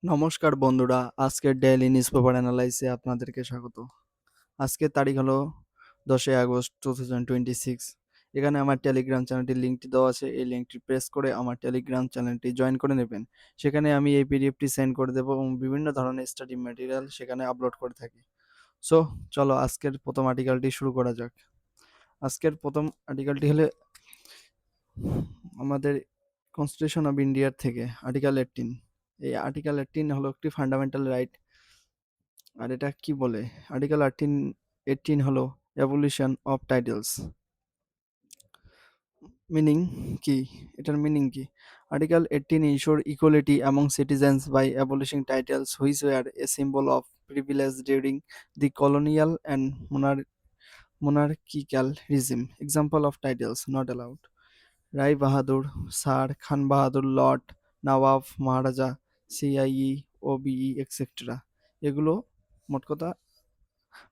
নমস্কার বন্ধুরা, আজকের ডেইলি নিউজ পেপার অ্যানালাইসে আপনাদেরকে স্বাগত। আজকের তারিখ হলো 10ই আগস্ট 2026। এখানে আমার টেলিগ্রাম চ্যানেলটির লিঙ্কটি দেওয়া আছে। এই লিঙ্কটি প্রেস করে আমার টেলিগ্রাম চ্যানেলটি জয়েন করে নেবেন। সেখানে আমি এই পিডিএফটি সেন্ড করে দেবো এবং বিভিন্ন ধরনের স্টাডি ম্যাটেরিয়াল সেখানে আপলোড করে থাকি। সো চলো আজকের প্রথম আর্টিকেলটি শুরু করা যাক। আজকের প্রথম আর্টিকেলটি হলে আমাদের কনস্টিটিউশন অফ ইন্ডিয়ার থেকে আর্টিকেল 18। এই আর্টিকেল 18 হলো একটি ফান্ডামেন্টাল রাইট। আর এটা কি বলে? আর্টিকেল 18 হলো অ্যাবলিশন অফ টাইটেলস। মিনিং কি? এটার মিনিং কি? Article 18 ensure equality among citizens by abolishing titles which were a symbol of privilege during the colonial and monarchical regime. Example of titles not allowed: Rai Bahadur, Sir, Khan Bahadur, Lord, Nawab, Maharaja, CIE, OBE, etc. এগুলো মোট কথা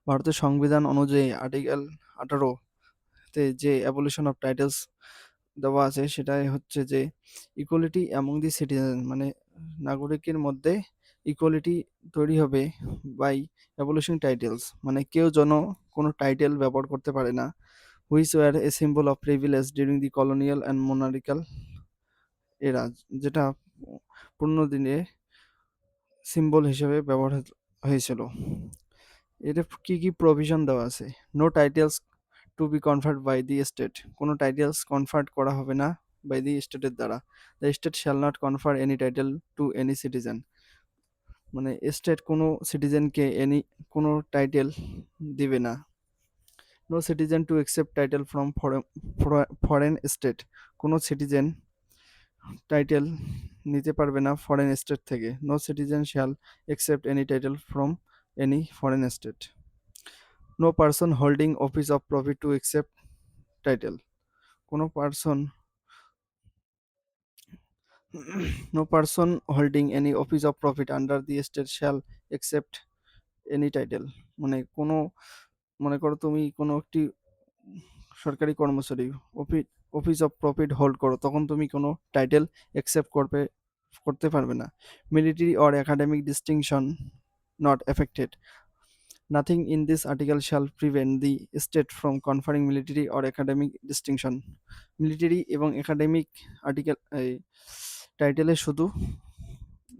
ভারতের সংবিধান অনুযায়ী article 18 তে যে abolition of titles দেওয়া আছে সেটাই হচ্ছে যে ইকুয়ালিটি অ্যামং দি সিটিজেন, মানে নাগরিকের মধ্যে ইকুয়ালিটি তৈরি হবে বাই অ্যাবলিশিং টাইটেলস, মানে কেউ যেন কোনো টাইটেল ব্যবহার করতে পারে না, which was a symbol of privilege during the colonial and monarchical era, যেটা পুরনো দিনে সিম্বল হিসেবে ব্যবহার হয়েছিল। এতে কি কি প্রভিশন দেওয়া আছে? No titles to be conferred by the state, কোনো টাইটেলস কনফার্ড করা হবে না বাই দি স্টেটের দ্বারা। The state shall not confer any title to any citizen, মানে স্টেট কোনো সিটিজেনকে কোনো টাইটেল দিবে না। No citizen to accept title from foreign state, কোনো সিটিজেন টাইটেল নিতে পারবে না ফরেন স্টেট থেকে। No citizen shall accept any title from any foreign state. No person holding office of profit two accept title, কোনো person no person holding any office of profit under the state shall accept any title, মানে কোনো, মনে করো তুমি কোনো একটি সরকারি কর্মচারী অফিস অফ প্রফিট হোল্ড করো, তখন তুমি কোনো টাইটেল অ্যাকসেপ্ট করতে পারবে না। Military or academic distinction not affected, nothing in this article shall prevent the state from কনফারিং military or academic distinction. Military এবং একাডেমিক আর্টিকেল এই টাইটেলে শুধু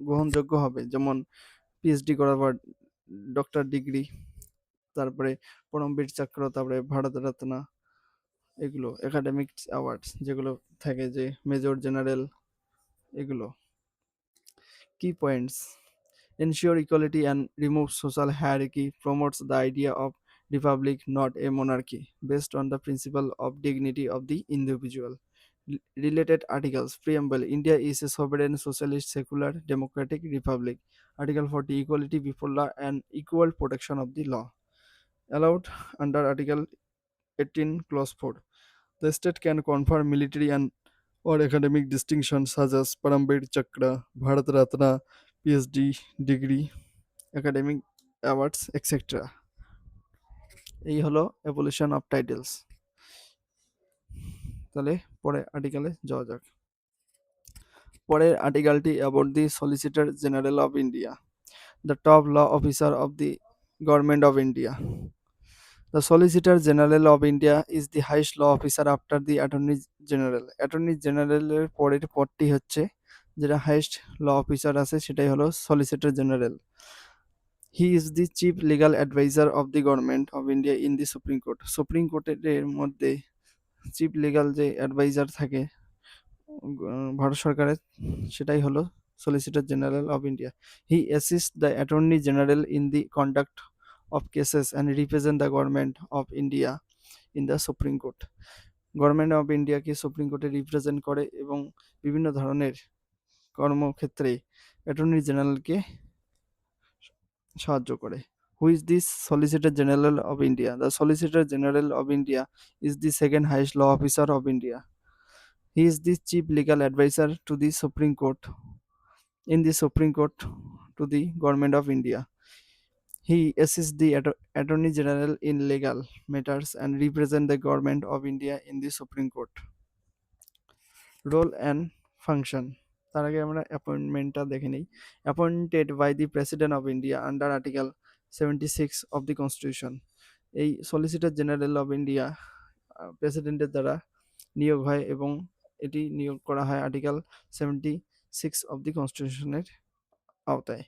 গ্রহণযোগ্য হবে, যেমন পিএইচডি করার পর ডক্টর ডিগ্রি, তারপরে পরমবীর চক্র, তারপরে ভারত রত্ন, এগুলো একাডেমিক অ্যাওয়ার্ডস যেগুলো থাকে, যে মেজর জেনারেল, এগুলো। কি points: ensure equality and remove social hierarchy, promotes the idea of republic not a monarchy based on the principle of dignity of the individual. Related articles: preamble, India is a sovereign socialist secular democratic republic. Article 40, equality before law and equal protection of the law allowed under article 18 clause 4. The state can confer military and or academic distinctions such as Parambir Chakra, Bharat Ratna, PhD degree, academic awards, etc. এই হলো evolution of titles. তাহলে পরে আর্টিকেলে যাওয়া যাক। পরের আর্টিকেলটি about the solicitor general of India, the top law officer of the government of India. The Solicitor General of India is the highest law officer after the Attorney General. Attorney General এর পরের পদটি হচ্ছে, যেটা highest law officer আছে সেটাই হলো solicitor general. He is the chief legal adviser of the government of India in the supreme court. Supreme কোর্টের মধ্যে চিফ লিগাল যে অ্যাডভাইজার থাকে ভারত সরকারের, সেটাই হলো solicitor general of India. He assist the attorney general in the conduct of cases and represent the government of India in the Supreme Court. Government of ইন্ডিয়াকে supreme কোর্টে represent করে এবং বিভিন্ন ধরনের কর্মক্ষেত্রে অ্যাটর্নি জেনারেলকে সাহায্য করে। Who is this solicitor general of India? The solicitor general of India is the second highest law officer of India. He is the chief legal adviser to the supreme court in the Supreme Court to the government of India. He assists the Attorney General in legal matters and represents the government of India in the Supreme Court. Role and function. তার আগে আমরা অ্যাপয়েন্টমেন্টটা দেখে নিই। Appointed by the president of India under article 76 of the constitution. এই solicitor general of India প্রেসিডেন্টের দ্বারা নিয়োগ হয় এবং এটি নিয়োগ করা হয় আর্টিকেল 76 অফ দি কনস্টিটিউশনের আওতায়।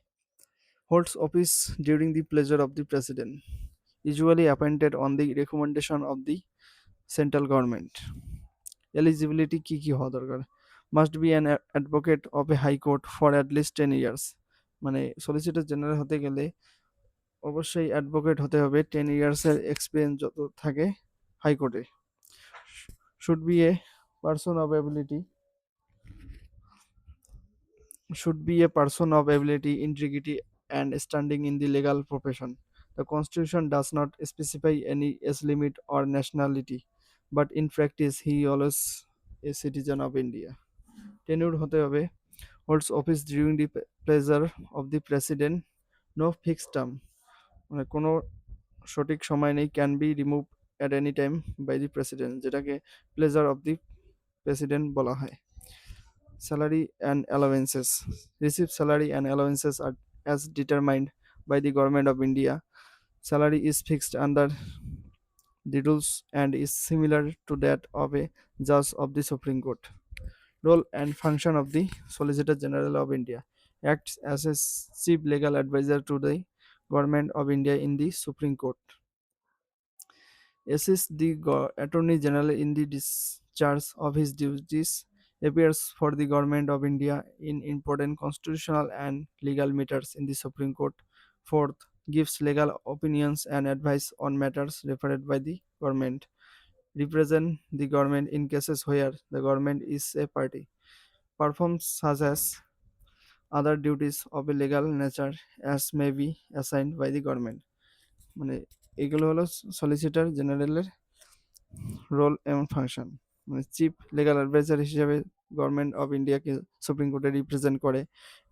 Holds office during the pleasure of the president, usually appointed on the recommendation of the central government. Eligibility কি কি হওয়া দরকার? Must be an advocate of a high court for at least 10 years. মানে solicitor general হতে গেলে অবশ্যই advocate হতে হবে, 10 ইয়ার্সের এক্সপিরিয়েন্স যত থাকে হাইকোর্টে। Should B a person of ability should be a person of ability, integrity, and standing in the legal profession. The Constitution does not specify any age limit or nationality, but in practice, he always a citizen of India. Tenure hote hobe, holds office during the pleasure of the president, no fixed term. মানে কোনো সঠিক সময় নেই, can be remove at any time by the president, যেটাকে pleasure of the president বলা হয়। Salary and allowances. Receive salary and allowances are as determined by the government of India. Salary is fixed under the rules and is similar to that of a judge of the Supreme Court. Role and function of the Solicitor General of India. Acts as a chief legal advisor to the government of India in the Supreme Court. Assists the Attorney General in the discharge of his duties, appears for the Government of India in important constitutional and legal matters in the Supreme Court. Fourth, gives legal opinions and advice on matters referred by the government. Represent the government in cases where the government is a party. Performs such as other duties of a legal nature as may be assigned by the government. মানে এগুলো হলো solicitor জেনারেলের role এবং function. মানে chief legal adviser হিসেবে government of ইন্ডিয়াকে supreme কোর্টে represent করে,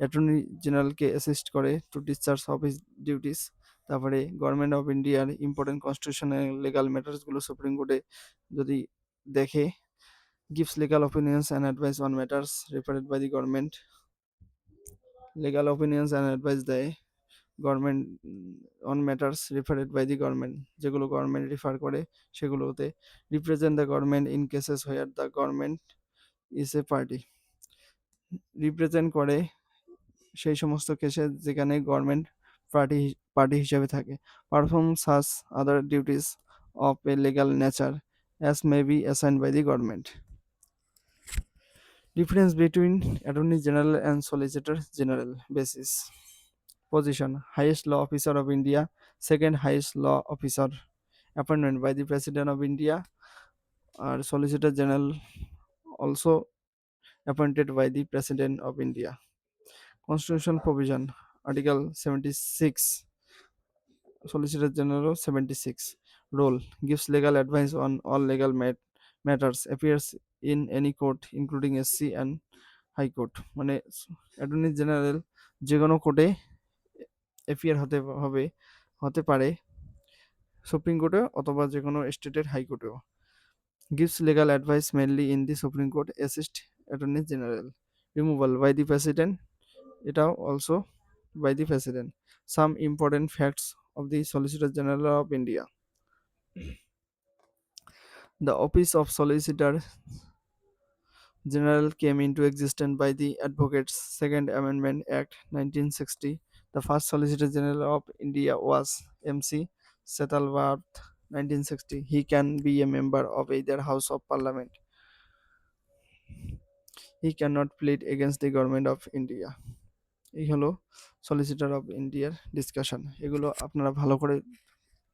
অ্যাটর্নি জেনারেলকে অ্যাসিস্ট করে to discharge of his duties. তারপরে গভর্নমেন্ট অফ ইন্ডিয়ার ইম্পর্টেন্ট কনস্টিটিউশনাল লিগাল ম্যাটার্সগুলো সুপ্রিম কোর্টে যদি দেখে, gives legal opinions and advice on matters referred by the government. Legal opinions and advice দেয় government on matters referred by the government, যেগুলো government refer করে সেগুলোতে। Represent the government in cases where the government is a party, represent করে সেই সমস্ত কেসে যেখানে government party হিসেবে থাকে। Perform such other duties of a legal nature as may be assigned by the government. Difference between Attorney General and Solicitor General. Basis. Position: highest law officer of India, second highest law officer. Appointment by the President of India, or Solicitor General also appointed by the President of India. Constitution provision: Article 76, Solicitor General 76. Role: gives legal advice on all legal matters, appears in any court including SC and High Court. মানে attorney general যে কোনো কোর্টে appear হতে পারে, supreme কোর্টে অথবা যে কোনো স্টেটের হাইকোর্টেও। gives legal advice mainly in the Supreme Court, assist Attorney General. Removal by the President, এটাও also by the President. Some important facts of the Solicitor General of India. The office of Solicitor General came into existence by the Advocates Second Amendment Act 1960. The first Solicitor General of India was M.C. Setalvarth, 1960. He can be a member of either House of Parliament. He cannot plead against the government of India. এই হলো solicitor of ইন্ডিয়ার discussion. এগুলো আপনারা ভালো করে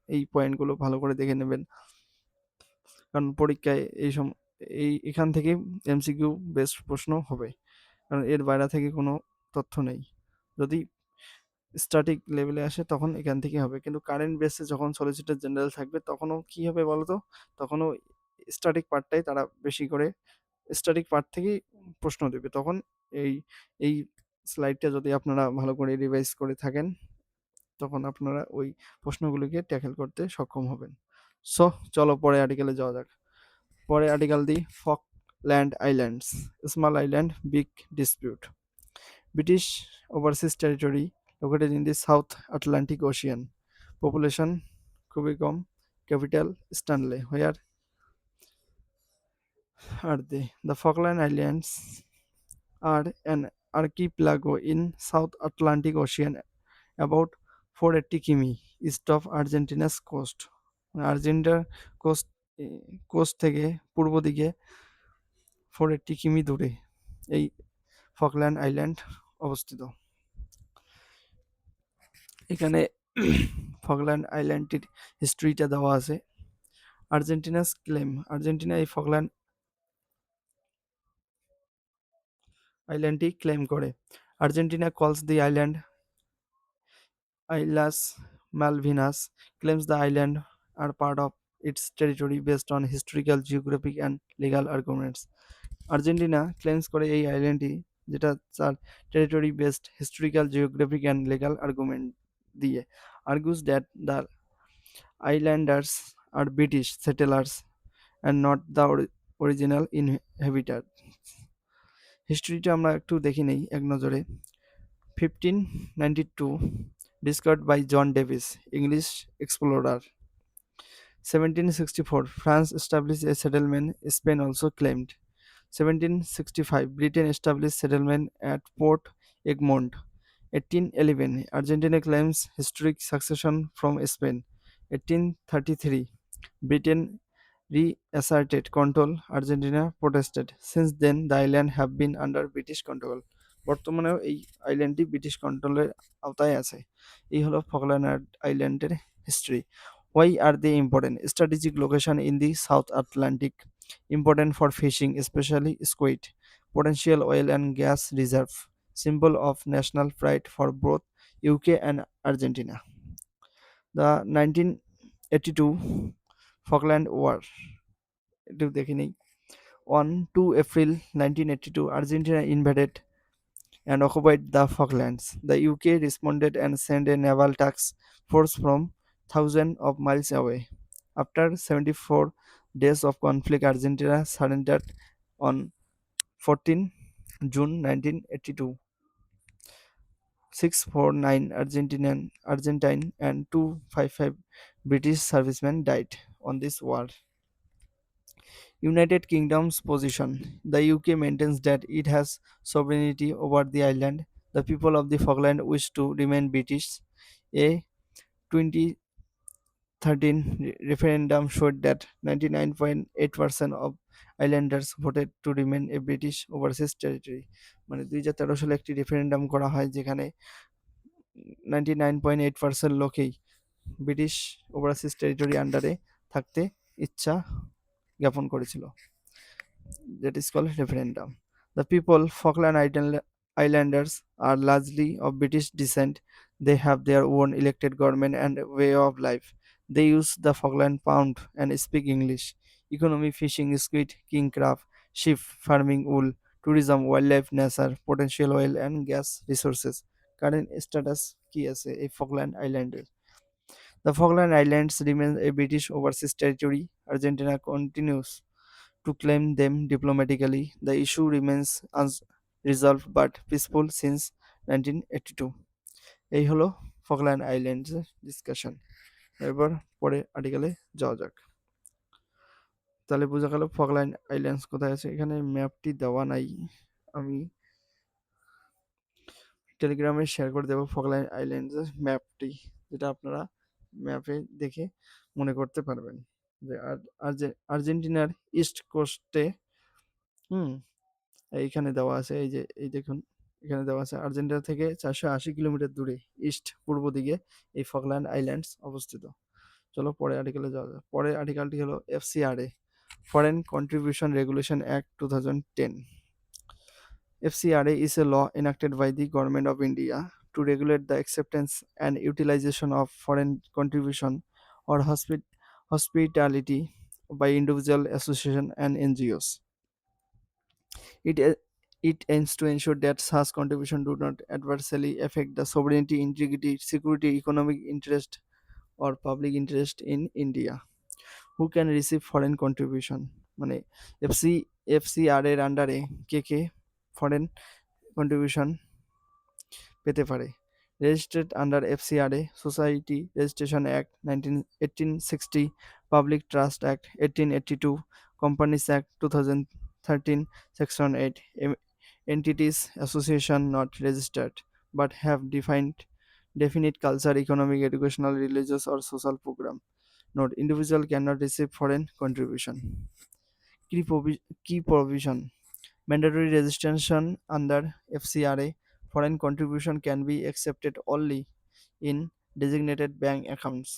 এই পয়েন্টগুলো ভালো করে দেখে নেবেন, কারণ পরীক্ষায় এখান থেকে এমসিকিউ বেস্ট প্রশ্ন হবে, কারণ এর বাইরে থেকে কোনো তথ্য নেই। যদি স্ট্যাটিক লেভেলে আসে তখন এখান থেকে হবে, কিন্তু কারেন্ট বেসে যখন সলিসিটর জেনারেল থাকবে তখনও কি হবে বলতো, তখনও স্ট্যাটিক পার্টটাই তারা বেশি করে, স্ট্যাটিক পার্ট থেকেই প্রশ্ন দেবে। তখন এই এই স্লাইডটা যদি আপনারা ভালো করে রিভাইজ করে থাকেন তখন আপনারা ওই প্রশ্নগুলিকে ট্যাকেল করতে সক্ষম হবেন। সো চলো পরে আর্টিকেলে যাওয়া যাক। পরে article the land islands. Small island, big dispute. British overseas territory located in the South Atlantic Ocean. Population খুবই কম. Capital Stanley. Where are they? The Falkland Islands are an archipelago in South Atlantic Ocean about 480 কিমি east of Argentina's coast. আর্জেন্টিনার coast coast থেকে পূর্ব দিকে 480 কিমি দূরে এই Falkland island অবস্থিত। এখানে ফকল্যান্ড আইল্যান্ডটির হিস্ট্রিটা দেওয়া আছে। আর্জেন্টিনাস ক্লেম, আর্জেন্টিনা এই ফকল্যান্ড আইল্যান্ডটি ক্লেম করে। আর্জেন্টিনা কলস দি island Islas Malvinas, claims the island are part of its territory based on historical, geographic and legal arguments. Argentina claims করে এই আইল্যান্ডটি যেটা তার territory based historical geographic and legal argument দিয়ে argues that the islanders are British settlers and not the original inhabitants. হিস্ট্রিটা আমরা একটু দেখে নেই এক নজরে। 1592 discovered by John Davis, English explorer. 1764 France established a settlement, Spain also claimed. 1765 Britain established settlement at Port Egmont. 1811 Argentina claims historic succession from Spain. 1833 Britain reasserted control, Argentina protested. Since then the island have been under British control. বর্তমানেও এই আইল্যান্ডটি British কন্ট্রোলের আওতায় আছে। এই হলো Falkland আইল্যান্ডের history. Why are they important? Strategic location in the South Atlantic, important for fishing, especially squid. Potential oil and gas reserve, symbol of national pride for both UK and Argentina. The 1982 Falkland War. একটু দেখে নেই। On 2 April 1982, Argentina invaded and occupied the Falklands. The UK responded and sent a naval task force from thousands of miles away. After 74 days of conflict, Argentina surrendered on 14 June 1982. 649 Argentine and 255 British servicemen died on this war. United Kingdom's position. The UK maintains that it has sovereignty over the island. The people of the Falkland wish to remain British. A 2013 referendum showed that 99.8% of islanders voted to remain a British overseas territory. মানে 2013 সালে একটি referendum করা হয় যেখানে 99.8% লোকেই British overseas territory আন্ডারে থাকতে ইচ্ছা জ্ঞাপন করেছিল। That is called referendum. The people, Falkland Islanders, are largely of British descent. They have their own elected government and way of life. They use the Falkland pound and speak English. Economy: fishing, squid, king crab, sheep, farming, wool, tourism, wildlife, nature, potential oil and gas resources. Current status কি আছে এই Falkland Islands? The Falkland Islands remain a British overseas territory. Argentina continues to claim them diplomatically. The issue remains unresolved but peaceful since 1982. এই হলো Falkland islands discussion. এরপর পরে আর্টিকেলে যাওয়া যাক। তাহলে বোঝা গেল ফকল্যান্ড আইল্যান্ডস কোথায় আছে। এখানে ম্যাপটি দেওয়া নাই, আমি টেলিগ্রামে শেয়ার করে দেবো ফকল্যান্ড আইল্যান্ডসের ম্যাপটি, যেটা আপনারা ম্যাপে দেখে মনে করতে পারবেন যে আর্জেন্টিনার ইস্ট কোস্টে এইখানে দেওয়া আছে। এই যে এই দেখুন এখানে দেওয়া আছে আর্জেন্টিনা থেকে 480 কিলোমিটার দূরে ইস্ট পূর্ব দিকে এই ফকল্যান্ড আইল্যান্ডস অবস্থিত। চলো পরে আর্টিকেলে যাওয়া যাক। পরের আর্টিকেলটি হলো FCRA, foreign contribution regulation act 2010। FCRA is a law enacted by the Government of India to regulate the acceptance and utilization of foreign contribution or hospitality by individual association and NGOs. It, it aims to ensure that such contributions do not adversely affect the sovereignty, integrity, security, economic interest, or public interest in India. Who can receive foreign contribution? মানে FCR এর আন্ডারে কে কে foreign contribution পেতে পারে? Registered under FCRA society registration act 1860, public trust act 1882, companies act 2013 section 8, entities association not registered but have definite culture, economic, educational, religious or social program. Note: individual cannot receive foreign contribution. Key provision: mandatory registration under FCRA. Foreign contribution can be accepted only in designated bank accounts.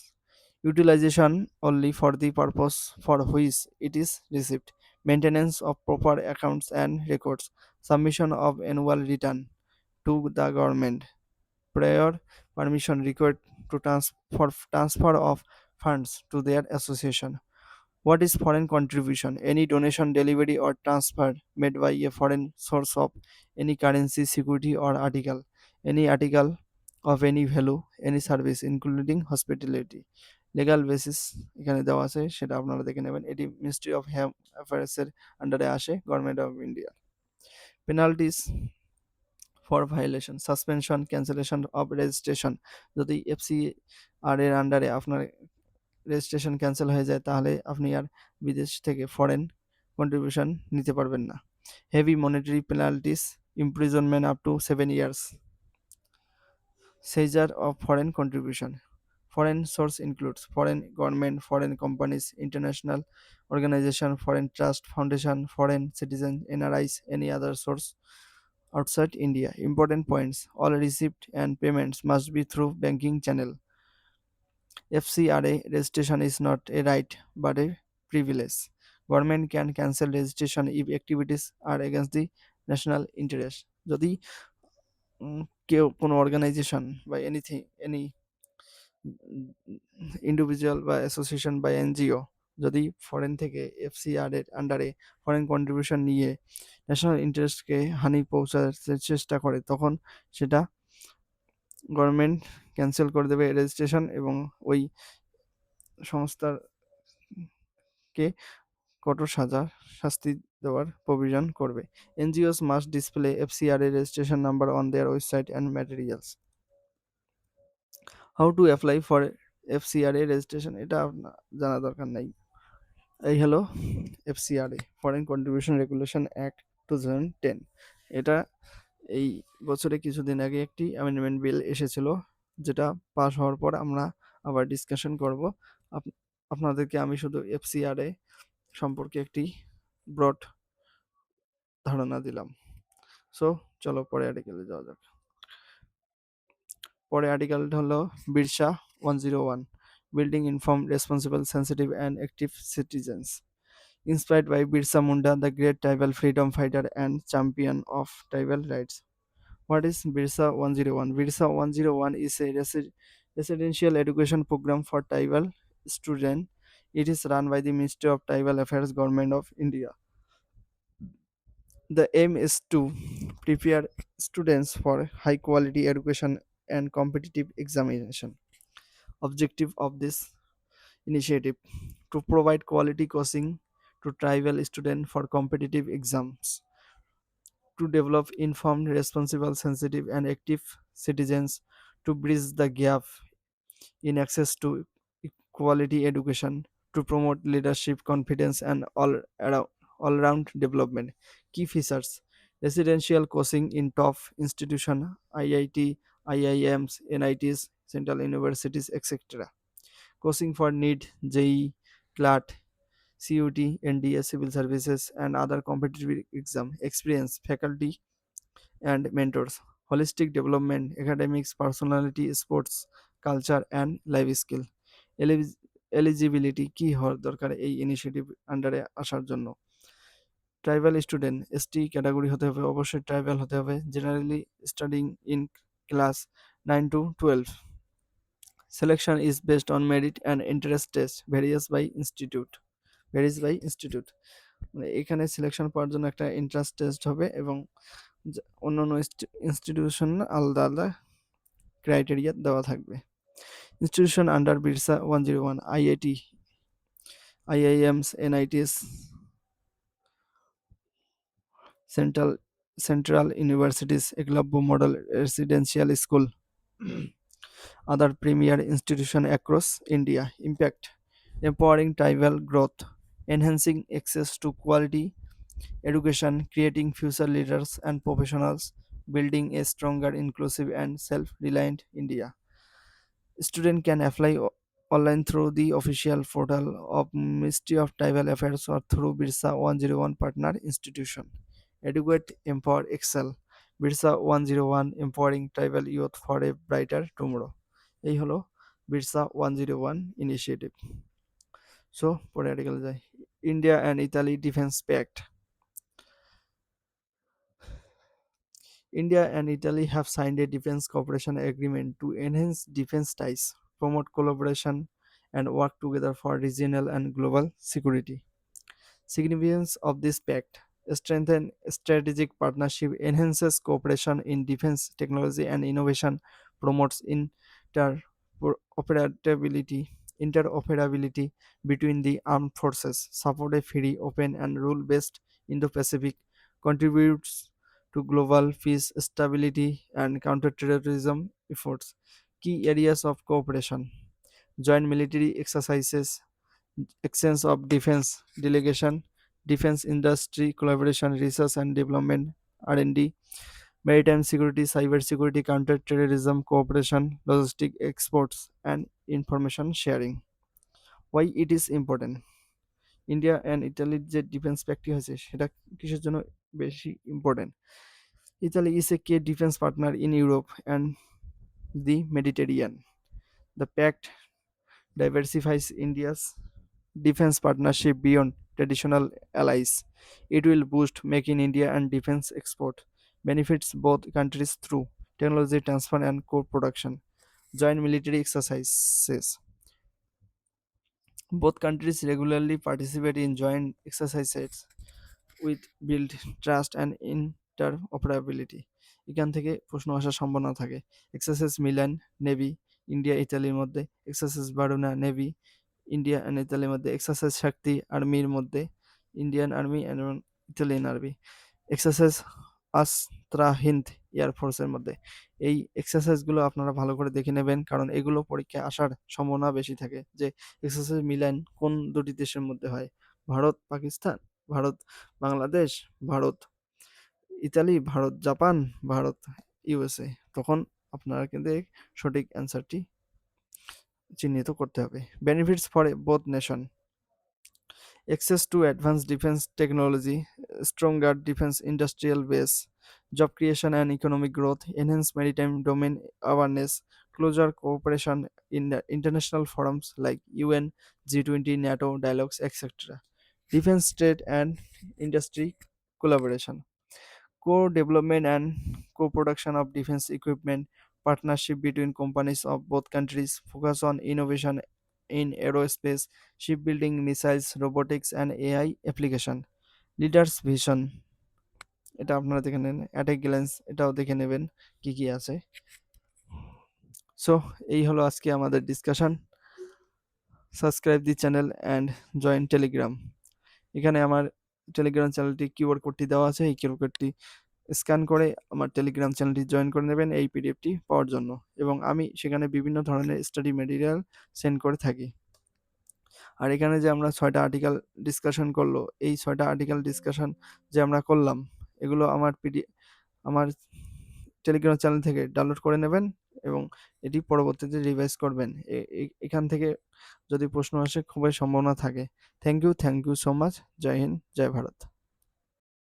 Utilization only for the purpose for which it is received. Maintenance of proper accounts and records. Submission of annual return to the government. Prior permission required to transfer of funds to their association. What is foreign contribution? Any donation, delivery, or transfer made by a foreign source of any currency, security, or article. Any article of any value, any service, including hospitality. Legal basis এখানে দেওয়া আছে, সেটা আপনারা দেখে নেবেন। এটি ministry of home অ্যাফেয়ার্সের আন্ডারে আসে, government of India. Penalties for violation: suspension, cancellation of registration. যদি এফসিআর এর আন্ডারে আপনার রেজিস্ট্রেশন ক্যান্সেল হয়ে যায়, তাহলে আপনি আর বিদেশ থেকে ফরেন কন্ট্রিবিউশন নিতে পারবেন না। Heavy monetary penalties, imprisonment up to 7 years। seizure of foreign contribution: foreign source includes foreign government, foreign companies, international organization, foreign trust, foundation, foreign citizen, NRIs, any other source outside India. Important points: all receipt and payments must be through banking channel. FCRA registration is not a right but a privilege. Government can cancel registration if activities are against the national interest. যদি কেউ কোনো organisation বা any individual বা association বা NGO যদি foreign থেকে FCR এর আন্ডারে ফরেন কন্ট্রিবিউশন নিয়ে ন্যাশনাল ইন্টারেস্টকে হানি পৌঁছাতে চেষ্টা করে, তখন সেটা গভর্নমেন্ট ক্যান্সেল করে দেবে রেজিস্ট্রেশন এবং ওই সংস্থাকে কঠোর শাস্তি দেওয়ার প্রভিশন করবে। NGOs must display FCRA registration number on their website and materials. How to apply for FCRA registration, এটা আপনার জানা দরকার নাই। এই হলো FCRA, foreign contribution regulation act 2010। এটা এই বছরে কিছুদিন আগে একটি অ্যামেন্ডমেন্ট বিল এসেছিল, যেটা পাস হওয়ার পর আমরা আবার ডিসকাশন করব। আপনাদেরকে আমি শুধু এফসিআরএ সম্পর্কে একটি ব্রড ধারণা দিলাম। সো চলো পরে আর্টিকেলে যাওয়া যাক। পরে আর্টিকেলটা হলো Birsa 101, building inform responsible sensitive and active citizens. Inspired by Birsa Munda, the great tribal freedom fighter and champion of tribal rights. What is Birsa 101? Birsa 101 is a residential education program for tribal students. It is run by the Ministry of Tribal Affairs, Government of India. The aim is to prepare students for high quality education and competitive examination. Objective of this initiative: to provide quality coaching to tribal students for competitive exams, to develop informed, responsible, sensitive, and active citizens, to bridge the gap in access to quality education, to promote leadership, confidence, and all-round development. Key features: residential coaching in top institutions, IIT, IIMs, NITs, central universities, etc. Coaching for NEET, JEE, CLAT, CUT, NDA, civil services, and other competitive exam. Experience, faculty, and mentors. Holistic development, academics, personality, sports, culture, and life skill. Eligibility কি হওয়ার দরকার এই initiative আন্ডারে আসার জন্য? Tribal student, ST category হতে হবে, অবশ্যই ট্রাইবাল হতে হবে, generally studying in class 9 to 12। Selection is based on merit and interest test, various by institute. মানে এখানে সিলেকশন পাওয়ার জন্য একটা ইন্টারেস্ট টেস্ট হবে এবং অন্যান্য ইনস্টিটিউশন আলাদা আলাদা ক্রাইটেরিয়া দেওয়া থাকবে। Institution under Birsa 101: IIT, IIMs, NITs, Central Central University's Eklavya Model Residential School. Other premier institutions across India. Impact: empowering tribal growth, enhancing access to quality education, creating future leaders and professionals, building a stronger, inclusive, and self-reliant India. Students can apply online through the official portal of Ministry of Tribal Affairs or through Birsa 101 partner institution. Educate, empower, excel. Birsa 101 empowering tribal youth for a brighter tomorrow. এই হলো Birsa 101 initiative. So পরে article যাই। India and Italy defence pact. India and Italy have signed a defense cooperation agreement to enhance defense ties, promote collaboration, and work together for regional and global security. Significance of this pact: strengthen strategic partnership, enhances cooperation in defense technology and innovation, promotes interoperability between the armed forces, support a free, open, and rule-based Indo-Pacific, contributes to global peace, stability, and counterterrorism efforts. Key areas of cooperation: joint military exercises, exchange of defense delegation, defense industry collaboration, research and development (R&D), maritime security, cyber security, counter-terrorism cooperation, logistic exports, and information sharing. Why it is important? India and ইতালির যে defence প্যাক্টটি হয়েছে সেটা কিসের জন্য বেশি important? Italy is a K defence partner in Europe and the Mediterranean. The pact diversifies India's defense partnership beyond traditional allies. It will boost Make in India and defense export, benefits both countries through technology transfer and co-production. Joint military exercises. Both countries regularly participate in joint exercises with build trust and interoperability. এখান থেকে প্রশ্ন আসার সম্ভাবনা থাকে। Exercise Milan navy India ইতালির মধ্যে, exercise বারুনা navy India and ইতালির মধ্যে, এক্সারসাইজ শক্তি আর্মির মধ্যে ইন্ডিয়ান আর্মি এবং ইতালিয়ান আর্মি, এক্সারসাইজ আস্ত্রা হিন্দ এয়ারফোর্সের মধ্যে। এই এক্সারসাইজগুলো আপনারা ভালো করে দেখে নেবেন, কারণ এগুলো পরীক্ষায় আসার সম্ভাবনা বেশি থাকে। যে এক্সারসাইজ মিলান কোন দুটি দেশের মধ্যে হয়? Bharat Pakistan, Bharat Bangladesh, Bharat Italy, Bharat Japan, Bharat USA. তখন আপনারা কিন্তু সঠিক অ্যান্সারটি চিহ্নিত করতে হবে। Benefits for both nation: access to advanced defense technology, stronger defense industrial base, job creation and economic growth, enhanced maritime domain awareness, closer cooperation in the international forums like UN, G20, NATO dialogues, etc. Defense trade and industry collaboration, co-development and co-production of defense equipment, partnership between companies of both countries, focus on innovation in aerospace, shipbuilding, missiles, robotics, and AI application. Leaders vision, এটা আপনারা দেখে নেন। At a glance এটাও দেখে নেবেন কি কি আছে। সো এই হলো আজকে আমাদের discussion. Subscribe the channel and join Telegram. এখানে আমার টেলিগ্রাম চ্যানেলটি কিউআর কোডটি দেওয়া আছে। এই কিউআর কোডটি স্ক্যান করে আমার টেলিগ্রাম চ্যানেলটি জয়েন করে নেবেন এই পিডিএফটি পাওয়ার জন্য, এবং আমি সেখানে বিভিন্ন ধরনের স্টাডি মেটেরিয়াল সেন্ড করে থাকি। আর এখানে যে আমরা 6টা আর্টিকেল ডিসকাশন করলো, এই 6টা আর্টিকেল ডিসকাশন যে আমরা করলাম, এগুলো আমার টেলিগ্রাম চ্যানেল থেকে ডাউনলোড করে নেবেন এবং এটি পরবর্তীতে রিভাইজ করবেন। এখান থেকে যদি প্রশ্ন আসে খুবই সম্ভাবনা থাকে। Thank you so much. জয় হিন্দ, জয় ভারত।